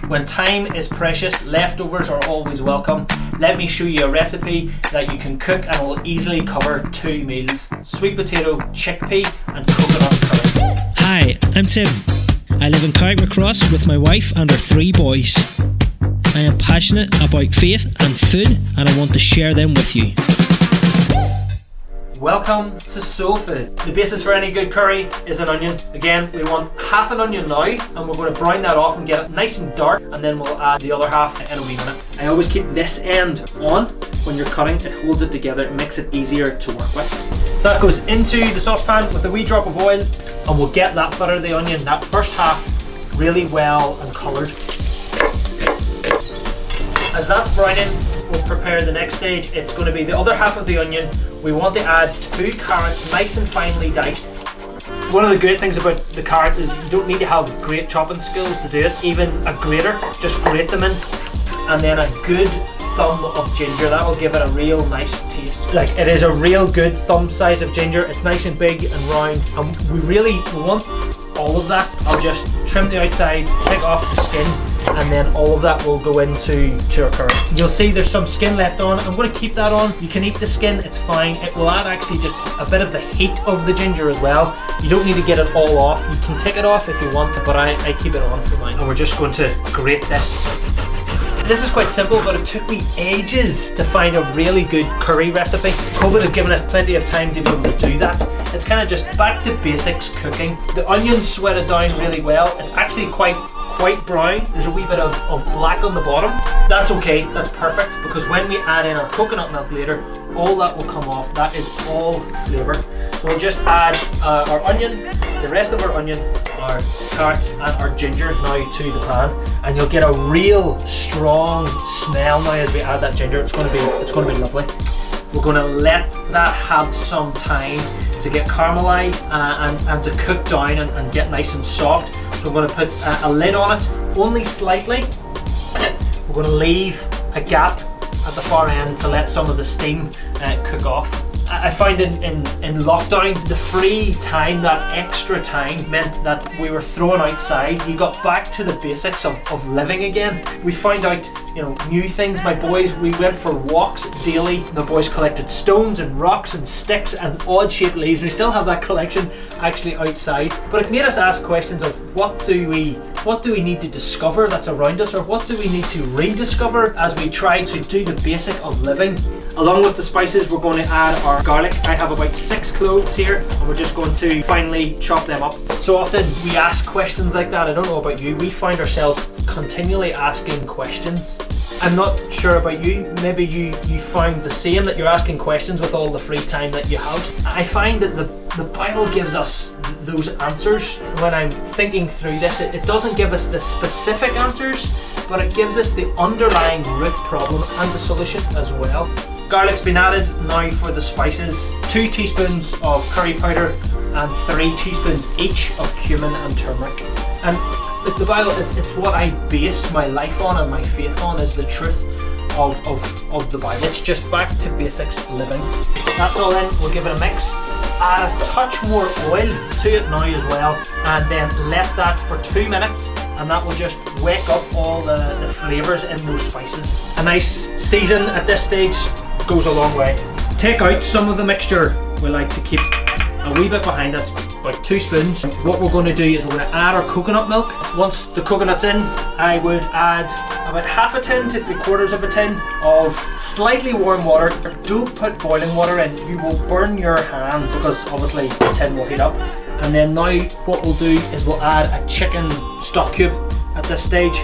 When time is precious, leftovers are always welcome. Let me show you a recipe that you can cook and will easily cover 2 meals. Sweet potato, chickpea and coconut curry. Hi, I'm Tim. I live in Carrickmacross with my wife and our 3 boys. I am passionate about faith and food and I want to share them with you. Welcome to SoulFood. The basis for any good curry is an onion. Again, we want half an onion now and we're going to brown that off and get it nice and dark, and then we'll add the other half in a wee minute. I always keep this end on when you're cutting. It holds it together, it makes it easier to work with. So that goes into the saucepan with a wee drop of oil, and we'll get that butter of the onion, that first half, really well and coloured. As that's browning, we'll prepare the next stage. It's going to be the other half of the onion. We want to add 2 carrots, nice and finely diced. One of the great things about the carrots is you don't need to have great chopping skills to do it. Even a grater, just grate them in. And then a good thumb of ginger, that will give it a real nice taste. Like, it is a real good thumb size of ginger. It's nice and big and round, and we want all of that. I'll just trim the outside, take off the skin, and then all of that will go into our curry. You'll see there's some skin left on. I'm going to keep that on. You can eat the skin, it's fine. It will add actually just a bit of the heat of the ginger as well. You don't need to get it all off. You can take it off if you want, but I keep it on for mine. And we're just going to grate this. This is quite simple, but it took me ages to find a really good curry recipe. COVID has given us plenty of time to be able to do that. It's kind of just back to basics cooking. The onions sweated down really well. It's actually quite brown. There's a wee bit of black on the bottom. That's okay, that's perfect, because when we add in our coconut milk later, all that will come off. That is all flavour. So we'll just add our onion, the rest of our onion, our carrots and our ginger now to the pan, and you'll get a real strong smell now as we add that ginger. It's going to be lovely. We're going to let that have some time to get caramelized and to cook down and get nice and soft. So we're going to put a lid on it, only slightly. We're going to leave a gap at the far end to let some of the steam cook off. I find in lockdown, the free time, that extra time, meant that we were thrown outside. You got back to the basics of living again. We found out, new things. My boys, we went for walks daily. The boys collected stones and rocks and sticks and odd shaped leaves. We still have that collection actually outside. But it made us ask questions of what do we need to discover that's around us, or what do we need to rediscover as we try to do the basic of living. Along with the spices, we're going to add our garlic. I have about 6 cloves here, and we're just going to finely chop them up. So often we ask questions like that. I don't know about you, we find ourselves continually asking questions. I'm not sure about you, maybe you find the same, that you're asking questions with all the free time that you have. I find that the Bible gives us those answers. When I'm thinking through this, it doesn't give us the specific answers, but it gives us the underlying root problem and the solution as well. Garlic's been added. Now for the spices: 2 teaspoons of curry powder and 3 teaspoons each of cumin and turmeric. And the Bible, it's what I base my life on and my faith on, is the truth of the Bible. It's just back to basics living. That's all in. We'll give it a mix. Add a touch more oil to it now as well, and then let that for 2 minutes, and that will just wake up all the flavours in those spices. A nice season at this stage goes a long way. Take out some of the mixture. We like to keep a wee bit behind us, about 2 spoons. What we're going to do is we're going to add our coconut milk. Once the coconut's in, I would add about half a tin to 3/4 of a tin of slightly warm water. Don't put boiling water in, you will burn your hands, because obviously the tin will heat up. And then now what we'll do is we'll add a chicken stock cube at this stage.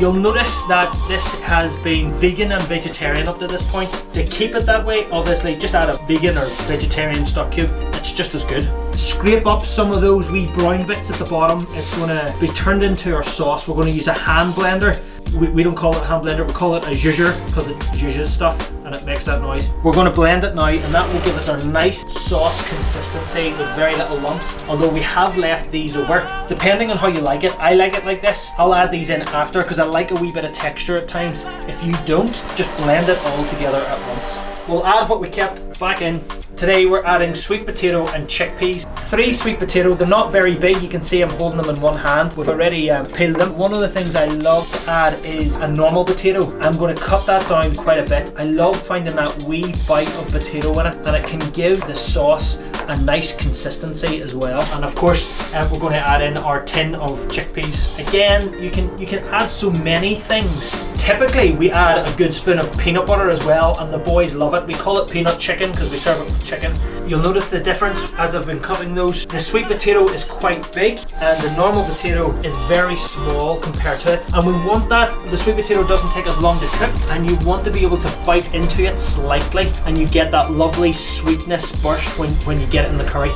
You'll notice that this has been vegan and vegetarian up to this point. To keep it that way, obviously just add a vegan or vegetarian stock cube. It's just as good. Scrape up some of those wee brown bits at the bottom. It's going to be turned into our sauce. We're going to use a hand blender. We don't call it a hand blender, we call it a zhuzher, because it zhuzhes stuff and it makes that noise. We're going to blend it now, and that will give us our nice sauce consistency with very little lumps. Although we have left these over, depending on how you like it. I like it like this. I'll add these in after because I like a wee bit of texture at times. If you don't, just blend it all together at once. We'll add what we kept back in Today we're adding sweet potato and chickpeas. 3 sweet potato, they're not very big, you can see I'm holding them in one hand. We've already peeled them. One of the things I love to add is a normal potato. I'm going to cut that down quite a bit. I love finding that wee bite of potato in it, and it can give the sauce a nice consistency as well. And of course we're going to add in our tin of chickpeas. Again, you can add so many things. Typically we add a good spoon of peanut butter as well, and the boys love it. We call it peanut chicken because we serve it with chicken. You'll notice the difference as I've been cutting those. The sweet potato is quite big and the normal potato is very small compared to it, and we want that the sweet potato doesn't take as long to cook, and you want to be able to bite into it slightly and you get that lovely sweetness burst when you get it in the curry.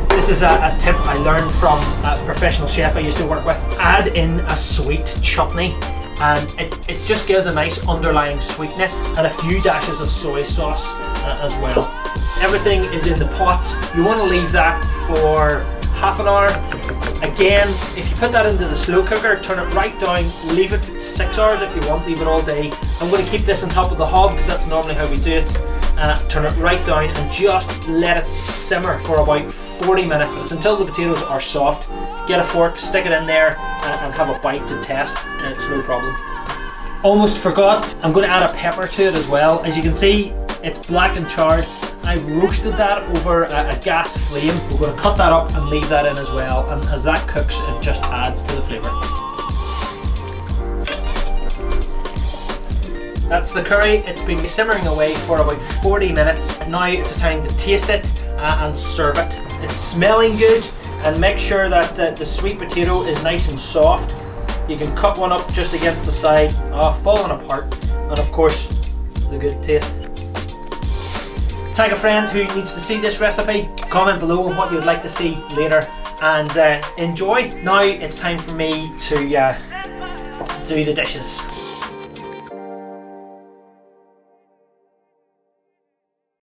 This is a tip I learned from a professional chef I used to work with. Add in a sweet chutney, and it just gives a nice underlying sweetness, and a few dashes of soy sauce as well. Everything is in the pot. You want to leave that for half an hour. Again, if you put that into the slow cooker, turn it right down, leave it 6 hours if you want, leave it all day. I'm going to keep this on top of the hob because that's normally how we do it. Turn it right down and just let it simmer for about 40 minutes. It's until the potatoes are soft. Get a fork, stick it in there and have a bite to test. It's no problem. Almost forgot, I'm going to add a pepper to it as well. As you can see, it's black and charred. I've roasted that over a gas flame. We're going to cut that up and leave that in as well, and as that cooks it just adds to the flavour. That's the curry. It's been simmering away for about 40 minutes. Now it's time to taste it and serve it. It's smelling good, and make sure that the sweet potato is nice and soft. You can cut one up just against the side, falling apart, and of course the good taste. Tag a friend who needs to see this recipe. Comment below on what you'd like to see later, and enjoy. Now it's time for me to do the dishes.